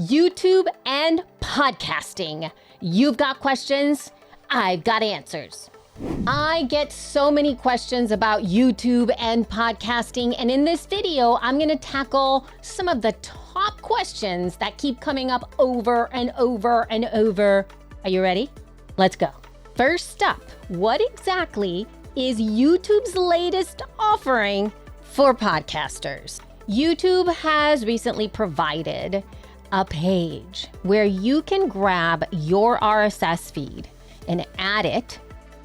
YouTube and podcasting. You've got questions, I've got answers. I get so many questions about YouTube and podcasting, and in this video, I'm gonna tackle some of the top questions that keep coming up over and over and over. Are you ready? Let's go. First up, what exactly is YouTube's latest offering for podcasters? YouTube has recently provided a page where you can grab your RSS feed and add it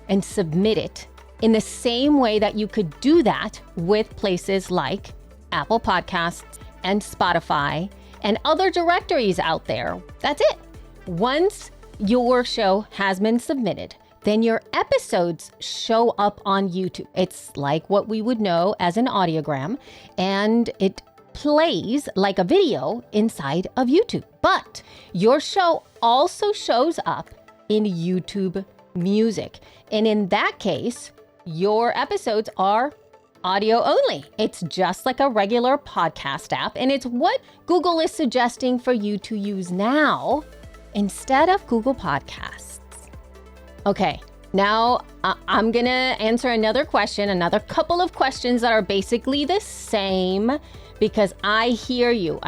and submit it in the same way that you could do that with places like Apple Podcasts and Spotify and other directories out there. That's it. Once your show has been submitted, then your episodes show up on YouTube. It's like what we would know as an audiogram, and it plays like a video inside of YouTube. But your show also shows up in YouTube Music. And in that case, your episodes are audio only. It's just like a regular podcast app, and it's what Google is suggesting for you to use now instead of Google Podcasts. Okay, now I'm gonna answer another couple of questions that are basically the same, because I hear you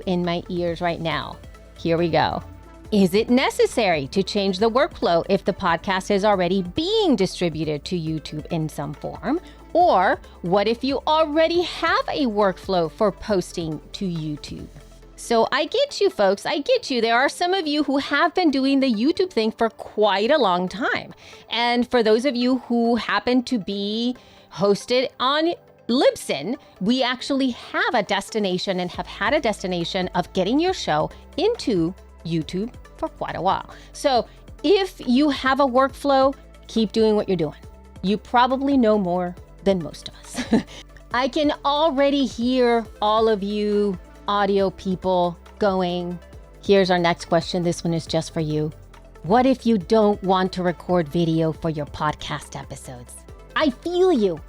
in my ears right now. Here we go. Is it necessary to change the workflow if the podcast is already being distributed to YouTube in some form? Or what if you already have a workflow for posting to YouTube? So I get you, folks. I get you. There are some of you who have been doing the YouTube thing for quite a long time. And for those of you who happen to be hosted on Libsyn, we actually have a destination and have had a destination of getting your show into YouTube for quite a while. So if you have a workflow, keep doing what you're doing. You probably know more than most of us. I can already hear all of you audio people going, here's our next question. This one is just for you. What if you don't want to record video for your podcast episodes? I feel you.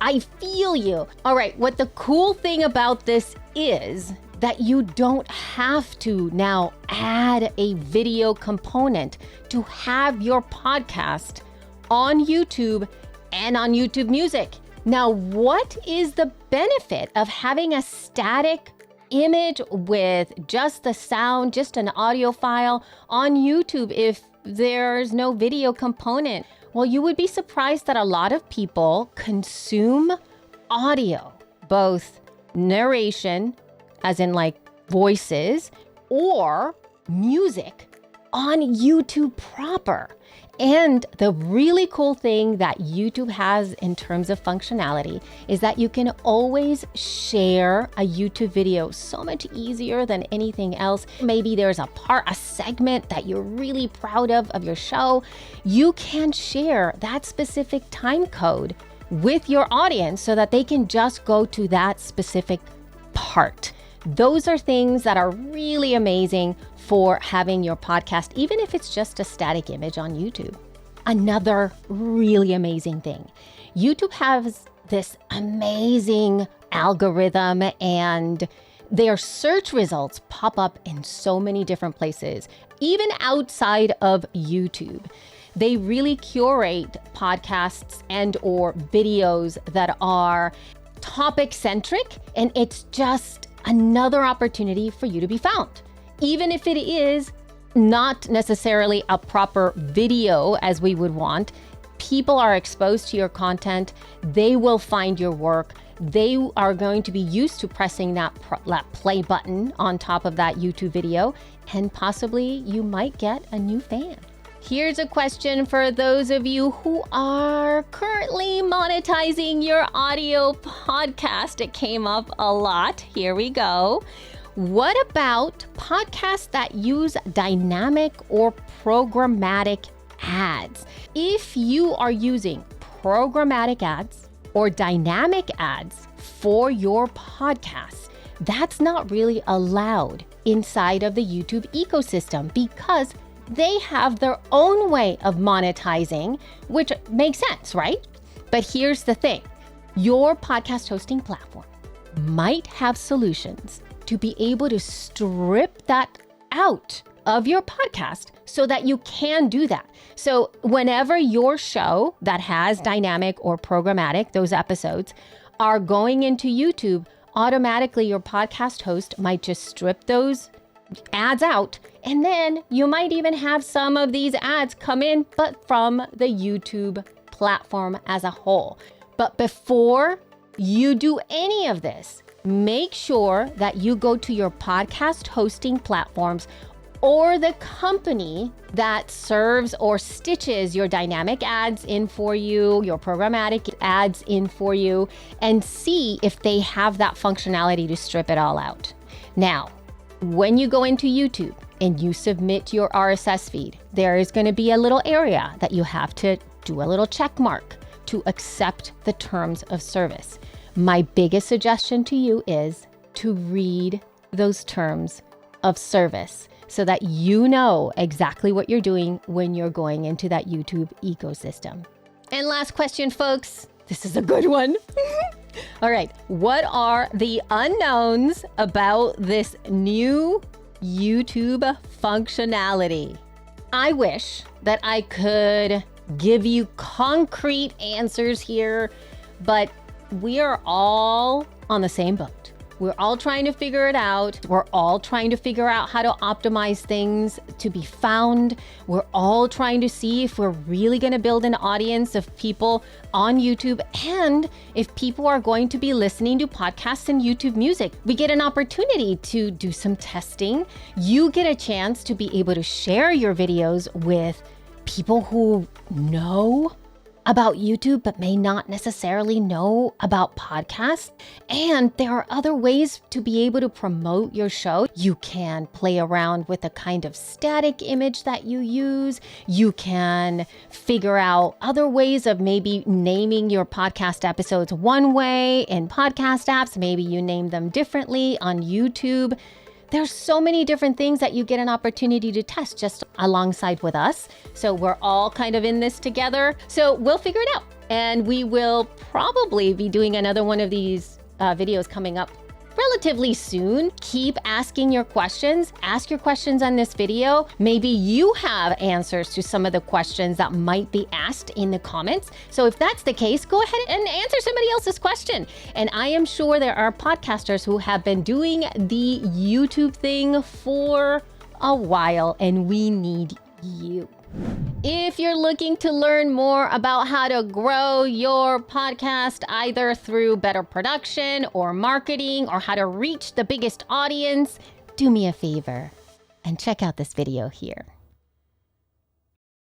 All right, what the cool thing about this is that you don't have to now add a video component to have your podcast on YouTube and on YouTube Music. Now, what is the benefit of having a static image with just the sound, just an audio file on YouTube if there's no video component? Well, you would be surprised that a lot of people consume audio, both narration, as in like voices, or music on YouTube proper. And the really cool thing that YouTube has in terms of functionality is that you can always share a YouTube video so much easier than anything else. Maybe there's a segment that you're really proud of your show. You can share that specific time code with your audience so that they can just go to that specific part. Those are things that are really amazing for having your podcast, even if it's just a static image on YouTube. Another really amazing thing, YouTube has this amazing algorithm, and their search results pop up in so many different places, even outside of YouTube. They really curate podcasts and or videos that are topic-centric, and it's just another opportunity for you to be found. Even if it is not necessarily a proper video as we would want, people are exposed to your content. They will find your work. They are going to be used to pressing that play button on top of that YouTube video, and possibly you might get a new fan. Here's a question for those of you who are currently monetizing your audio podcast. It came up a lot. Here we go. What about podcasts that use dynamic or programmatic ads? If you are using programmatic ads or dynamic ads for your podcasts, that's not really allowed inside of the YouTube ecosystem because they have their own way of monetizing, which makes sense, right? But here's the thing. Your podcast hosting platform might have solutions to be able to strip that out of your podcast so that you can do that. So whenever your show that has dynamic or programmatic, those episodes, are going into YouTube, automatically your podcast host might just strip those ads out. And then you might even have some of these ads come in, but from the YouTube platform as a whole. But before you do any of this, make sure that you go to your podcast hosting platforms or the company that serves or stitches your dynamic ads in for you, your programmatic ads in for you, and see if they have that functionality to strip it all out. Now, when you go into YouTube and you submit your RSS feed, there is going to be a little area that you have to do a little check mark to accept the terms of service. My biggest suggestion to you is to read those terms of service so that you know exactly what you're doing when you're going into that YouTube ecosystem. And last question, folks. This is a good one. All right. What are the unknowns about this new YouTube functionality? I wish that I could give you concrete answers here, but we are all on the same boat. We're all trying to figure it out. We're all trying to figure out how to optimize things to be found. We're all trying to see if we're really going to build an audience of people on YouTube and if people are going to be listening to podcasts and YouTube music. We get an opportunity to do some testing. You get a chance to be able to share your videos with people who know about YouTube, but may not necessarily know about podcasts. And there are other ways to be able to promote your show. You can play around with the kind of static image that you use. You can figure out other ways of maybe naming your podcast episodes one way in podcast apps. Maybe you name them differently on YouTube. There's so many different things that you get an opportunity to test just alongside with us. So we're all kind of in this together. So we'll figure it out. And we will probably be doing another one of these videos coming up relatively soon. Keep asking your questions. Ask your questions on this video. Maybe you have answers to some of the questions that might be asked in the comments. So if that's the case, go ahead and answer somebody else's question. And I am sure there are podcasters who have been doing the YouTube thing for a while, and we need you. If you're looking to learn more about how to grow your podcast, either through better production or marketing or how to reach the biggest audience, do me a favor and check out this video here.